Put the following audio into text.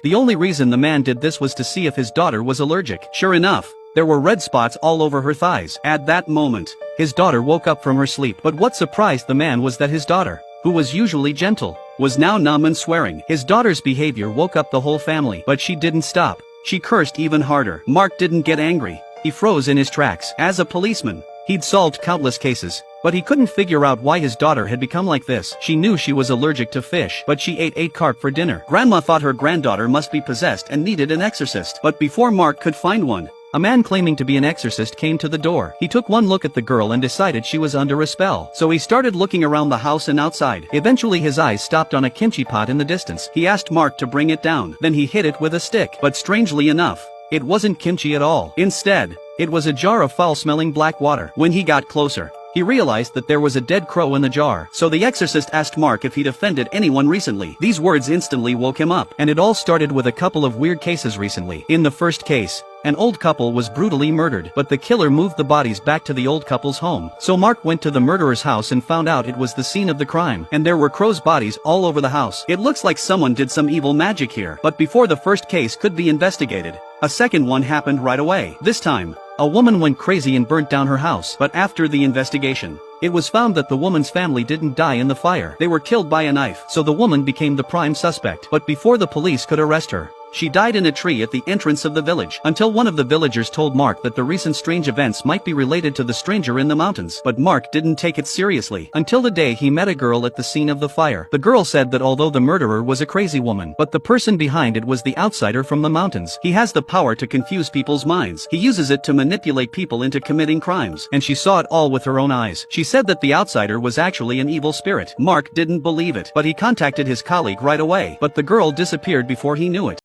The only reason the man did this was to see if his daughter was allergic. Sure enough, there were red spots all over her thighs. At that moment, his daughter woke up from her sleep. But what surprised the man was that his daughter, who was usually gentle, was now numb and swearing. His daughter's behavior woke up the whole family. But she didn't stop. She cursed even harder. Mark didn't get angry. He froze in his tracks. As a policeman, he'd solved countless cases, but he couldn't figure out why his daughter had become like this. She knew she was allergic to fish, but she ate 8 carp for dinner. Grandma thought her granddaughter must be possessed and needed an exorcist. But before Mark could find one, a man claiming to be an exorcist came to the door. He took one look at the girl and decided she was under a spell. So he started looking around the house and outside. Eventually his eyes stopped on a kimchi pot in the distance. He asked Mark to bring it down. Then he hit it with a stick. But strangely enough, it wasn't kimchi at all. Instead, it was a jar of foul-smelling black water. When he got closer, he realized that there was a dead crow in the jar. So the exorcist asked Mark if he'd offended anyone recently. These words instantly woke him up. And it all started with a couple of weird cases recently. In the first case, an old couple was brutally murdered, but the killer moved the bodies back to the old couple's home. So Mark went to the murderer's house and found out it was the scene of the crime. And there were crows' bodies all over the house. It looks like someone did some evil magic here. But before the first case could be investigated, a second one happened right away. This time, a woman went crazy and burnt down her house. But after the investigation, it was found that the woman's family didn't die in the fire. They were killed by a knife. So the woman became the prime suspect. But before the police could arrest her, she died in a tree at the entrance of the village. Until one of the villagers told Mark that the recent strange events might be related to the stranger in the mountains. But Mark didn't take it seriously until the day he met a girl at the scene of the fire. The girl said that although the murderer was a crazy woman, but the person behind it was the outsider from the mountains. He has the power to confuse people's minds. He uses it to manipulate people into committing crimes. And she saw it all with her own eyes. She said that the outsider was actually an evil spirit. Mark didn't believe it, but he contacted his colleague right away. But the girl disappeared before he knew it.